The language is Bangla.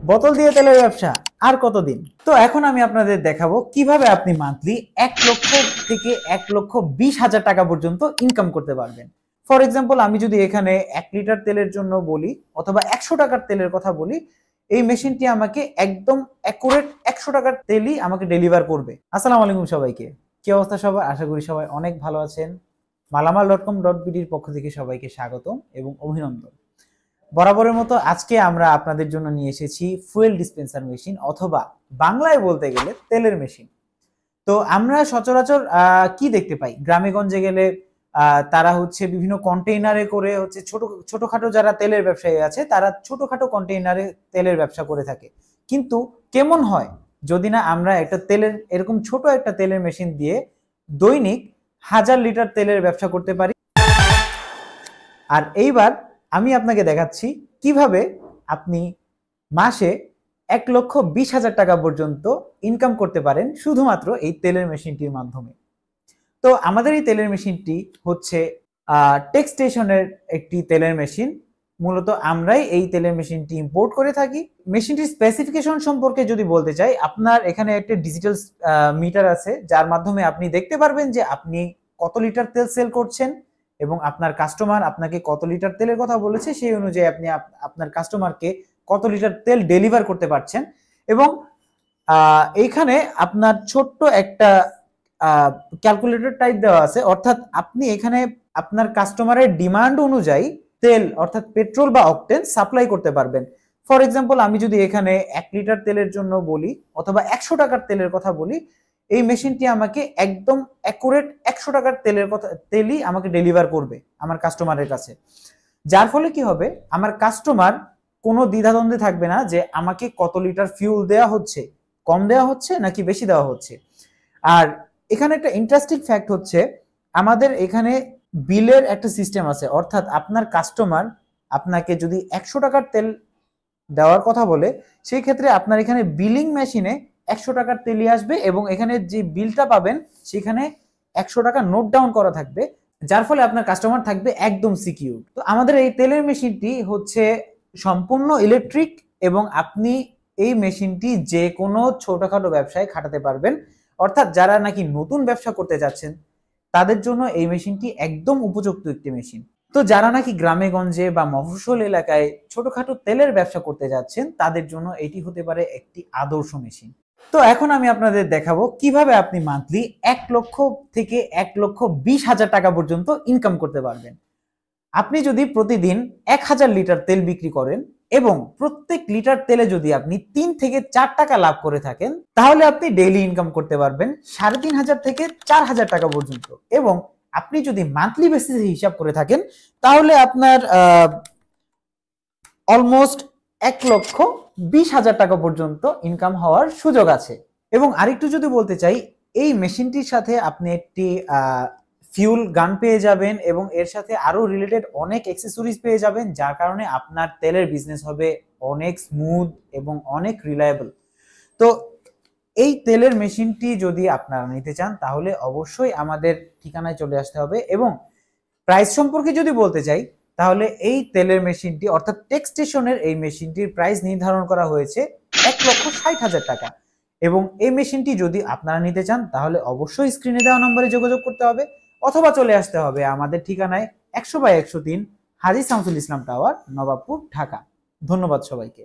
বোতল দিয়ে তেলের ব্যবসা আর কতদিন? তো এখন আমি আপনাদের দেখাবো কিভাবে আপনি মান্থলি 1 লক্ষ থেকে 1,20,000 টাকা পর্যন্ত ইনকাম করতে পারবেন। ফর এক্সাম্পল, আমি যদি এখানে 1 লিটার তেলের জন্য বলি অথবা 100 টাকার তেলের কথা বলি, এই মেশিনটি আমাকে একদম অ্যাকুরেট 100 টাকার তেলই আমাকে ডেলিভার করবে। আসসালামু আলাইকুম সবাইকে, কি অবস্থা সবাই? আশা করি সবাই অনেক ভালো আছেন। মালামাল.com.bdর পক্ষ থেকে সবাইকে স্বাগতম এবং অভিনন্দন। বরাবরের মতো আজকে আমরা আপনাদের জন্য নিয়ে এসেছি ফুয়েল ডিসপেন্সার মেশিন, অথবা বাংলায় বলতে গেলে তেলের মেশিন। তো আমরা সচরাচর কি দেখতে পাই, গ্রামে গঞ্জে গেলে তারা হচ্ছে বিভিন্ন কন্টেইনারে করে হচ্ছে ছোটখাটো যারা তেলের ব্যবসায়ী আছে তারা ছোটখাটো কন্টেইনারে তেলের ব্যবসা করে থাকে। কিন্তু কেমন হয় যদি না আমরা একটা তেলের এরকম ছোট একটা তেলের মেশিন দিয়ে দৈনিক 1000 লিটার তেলের ব্যবসা করতে পারি। আর এইবার আমি আপনাকে দেখাচ্ছি কিভাবে আপনি মাসে 1,20,000 টাকা পর্যন্ত ইনকাম করতে পারেন শুধুমাত্র এই তেলের মেশিনটির মাধ্যমে। তো আমাদের এই তেলের মেশিনটি হচ্ছে টেক্সটেশনের একটি তেলের মেশিন। মূলত আমরাই এই তেলের মেশিনটি ইম্পোর্ট করে থাকি। মেশিনটির স্পেসিফিকেশন সম্পর্কে যদি বলতে চাই, আপনার এখানে একটা ডিজিটাল মিটার আছে যার মাধ্যমে আপনি দেখতে পারবেন যে আপনি কত লিটার তেল সেল করছেন এবং আপনার কাস্টমার আপনাকে কত লিটার তেলের কথা বলেছে সেই অনুযায়ী আপনি আপনার কাস্টমারকে কত লিটার তেল ডেলিভার করতে পারছেন। এবং এইখানে আপনার ছোট্ট একটা ক্যালকুলেটর টাইপ দেওয়া আছে, অর্থাৎ আপনি এখানে আপনার কাস্টমারের ডিমান্ড অনুযায়ী তেল অর্থাৎ পেট্রোল বা অকটেন সাপ্লাই করতে পারবেন। ফর এক্সাম্পল, আমি যদি এখানে 1 লিটার তেলের জন্য বলি অথবা 100 টাকার তেলের কথা বলি, এই মেশিনটি আমাকে একদম অ্যাকুরেট 100 টাকার তেলই আমাকে ডেলিভার করবে আমার কাস্টমারের কাছে। যার ফলে কি হবে, আমার কাস্টমার কোনো দ্বিধাদ্বন্দ্বে থাকবে না যে আমাকে কত লিটার ফিউল দেওয়া হচ্ছে, কম দেওয়া হচ্ছে নাকি বেশি দেওয়া হচ্ছে। আর এখানে একটা ইন্টারেস্টিং ফ্যাক্ট হচ্ছে, আমাদের এখানে বিলের একটা সিস্টেম আছে, অর্থাৎ আপনার কাস্টমার আপনাকে যদি 100 টাকার তেল দেওয়ার কথা বলে, সেই ক্ষেত্রে আপনার এখানে বিলিং মেশিনে 100 টাকার তেলই আসবে এবং এখানে যে বিলটা পাবেন সেখানে 100 টাকা নোট ডাউন করা থাকবে, যার ফলে আপনার কাস্টমার থাকবে একদম সিকিউর। তো আমাদের এই তেলের মেশিনটি হচ্ছে সম্পূর্ণ ইলেকট্রিক এবং আপনি এই মেশিনটি যে কোনো ছোটখাটো ব্যবসায় খাটাতে পারবেন। অর্থাৎ যারা নাকি নতুন ব্যবসা করতে যাচ্ছেন তাদের জন্য এই মেশিনটি একদম উপযুক্ত একটি মেশিন। তো যারা নাকি গ্রামে গঞ্জে বা মফস্বল এলাকায় ছোটখাটো তেলের ব্যবসা করতে যাচ্ছেন তাদের জন্য এটি হতে পারে একটি আদর্শ মেশিন। তো এখন আমি আপনাদের দেখাবো কিভাবে আপনি মান্থলি 1 লক্ষ থেকে 1,20,000 টাকা পর্যন্ত ইনকাম করতে পারবেন। আপনি যদি প্রতিদিন 1000 লিটার তেল বিক্রি করেন এবং প্রত্যেক লিটার তেলে যদি আপনি 3 থেকে 4 টাকা লাভ করে থাকেন, তাহলে আপনি ডেইলি ইনকাম করতে পারবেন 3,500 থেকে 4,000 টাকা পর্যন্ত। এবং আপনি যদি মান্থলি বেসিসে হিসাব করে থাকেন তাহলে আপনার অলমোস্ট 1,20,000 টাকা পর্যন্ত ইনকাম হওয়ার সুযোগ আছে। এবং আরেকটু যদি বলতে চাই, এই মেশিনটির সাথে আপনি একটি ফিউল গান পেয়ে যাবেন এবং এর সাথে আরো রিলেটেড অনেক অ্যাক্সেসরিজ পেয়ে যাবেন, যার কারণে আপনার তেলের বিজনেস হবে অনেক স্মুথ এবং অনেক রিলায়েবল। তো এই তেলের মেশিনটি যদি আপনারা নিতে চান তাহলে অবশ্যই আমাদের ঠিকানায় চলে আসতে হবে। এবং প্রাইস সম্পর্কে যদি বলতে চাই তাহলে এই তেলের মেশিনটি অর্থাৎ টেক্সটেশনের এই মেশিনটির প্রাইস নির্ধারণ করা হয়েছে 1,60,000 টাকা। এবং এই মেশিনটি যদি আপনারা নিতে চান তাহলে অবশ্যই স্ক্রিনে দেওয়া নম্বরে যোগাযোগ করতে হবে অথবা চলে আসতে হবে আমাদের ঠিকানায় 100/103 হাজী শামসুল ইসলাম টাওয়ার, নবাবপুর, ঢাকা। ধন্যবাদ সবাইকে।